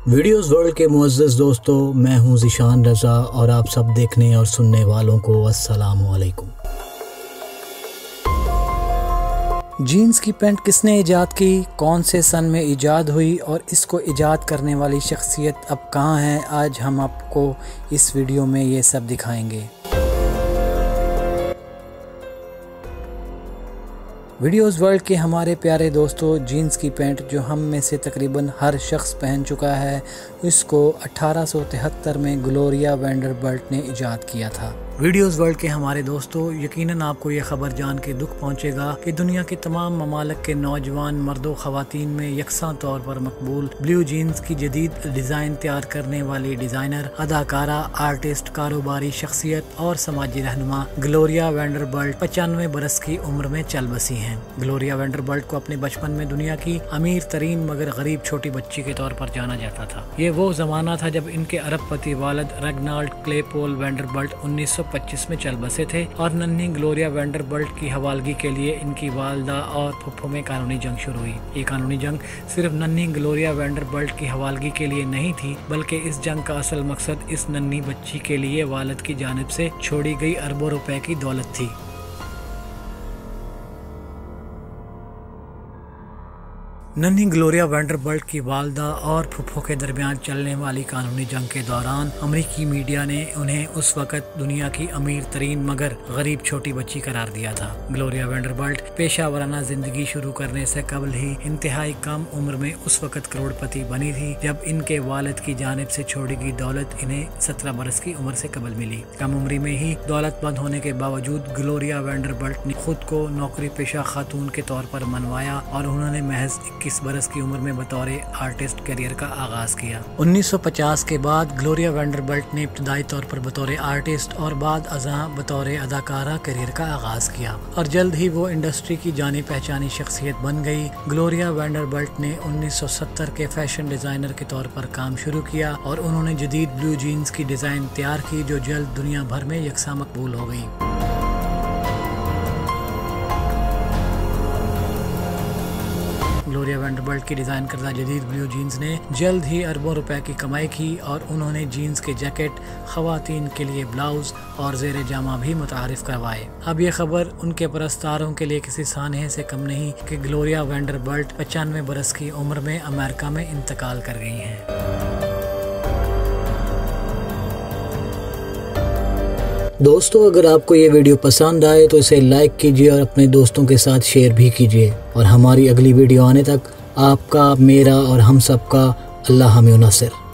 Videos world के मुअज़्ज़ज़ दोस्तों, मैं हूं ज़ीशान रज़ा और आप सब देखने और सुनने वालों को अस्सलामु अलैकुम। जीन्स की पैंट किसने इजाद की, कौन से सन में इजाद हुई और इसको इजाद करने वाली शख्सियत अब कहाँ है, आज हम आपको इस वीडियो में ये सब दिखाएंगे। वीडियोस वर्ल्ड के हमारे प्यारे दोस्तों, जीन्स की पैंट जो हम में से तकरीबन हर शख्स पहन चुका है, इसको 1873 में ग्लोरिया वैंडरबिल्ट ने इजाद किया था। वीडियोस वर्ल्ड के हमारे दोस्तों, यकीनन आपको ये खबर जान के दुख पहुंचेगा कि दुनिया के तमाम ममालिक के नौजवान मर्दों ख़वातीन में यकसा तौर पर मकबूल ब्लू जीन्स की जदीद डिज़ाइन तैयार करने वाली डिज़ाइनर, अदाकारा, आर्टिस्ट, कारोबारी शख्सियत और समाजी रहनुमा ग्लोरिया वैंडरबिल्ट 95 बरस की उम्र में चल बसी हैं। ग्लोरिया वैंडरबिल्ट को अपने बचपन में दुनिया की अमीर तरीन मगर गरीब छोटी बच्ची के तौर पर जाना जाता था। ये वो जमाना था जब इनके अरबपति वालिद रेगनाल्ड क्लेपोल वैंडरबिल्ट 1925 में चल बसे थे और नन्ही ग्लोरिया वैंडरबिल्ट की हवालगी के लिए इनकी वालदा और फुफ्फो में कानूनी जंग शुरू हुई। ये कानूनी जंग सिर्फ नन्ही ग्लोरिया वैंडरबिल्ट की हवालगी के लिए नहीं थी, बल्कि इस जंग का असल मकसद इस नन्ही बच्ची के लिए वालिद की जानिब से छोड़ी गई अरबों रुपए की दौलत थी। नन्ही ग्लोरिया वैंडरबिल्ट की वालदा और फुफ्फो के दरमियान चलने वाली कानूनी जंग के दौरान अमेरिकी मीडिया ने उन्हें उस वक्त दुनिया की अमीर तरीन मगर गरीब छोटी बच्ची करार दिया था। ग्लोरिया वैंडरबिल्ट पेशा वराना जिंदगी शुरू करने से कबल ही इंतहाई कम उम्र में उस वक्त करोड़पति बनी थी जब इनके वालिद की जानिब से छोड़ी गई दौलत इन्हें 17 बरस की उम्र से कबल मिली। कम उम्री में ही दौलतमंद होने के बावजूद ग्लोरिया वैंडरबिल्ट ने खुद को नौकरी पेशा खातून के तौर पर मनवाया और उन्होंने महज 21 बरस की उम्र में बतौर आर्टिस्ट करियर का आगाज किया। 1950 के बाद ग्लोरिया वैंडरबिल्ट ने इब्तदाई तौर पर बतौर आर्टिस्ट और बाद अज़ां बतौर अदाकारा करियर का आगाज किया और जल्द ही वो इंडस्ट्री की जानी पहचानी शख्सियत बन गई। ग्लोरिया वैंडरबिल्ट ने 1970 के फैशन डिजाइनर के तौर पर काम शुरू किया और उन्होंने जदीद ब्लू जीन्स की डिजाइन तैयार की जो जल्द दुनिया भर में यकसा मकबूल हो गई। ग्लोरिया वैंडरबिल्ट की डिज़ाइन करदा जदीद ब्लू जीन्स ने जल्द ही अरबों रुपए की कमाई की और उन्होंने जीन्स के जैकेट, ख़वातीन के लिए ब्लाउज और ज़ेर जामा भी मुतारिफ करवाए। अब ये खबर उनके परस्तारों के लिए किसी सानहे से कम नहीं कि ग्लोरिया वैंडरबिल्ट 95 बरस की उम्र में अमेरिका में इंतकाल कर गई हैं। दोस्तों, अगर आपको ये वीडियो पसंद आए तो इसे लाइक कीजिए और अपने दोस्तों के साथ शेयर भी कीजिए और हमारी अगली वीडियो आने तक आपका, मेरा और हम सबका अल्लाह हमें नसर।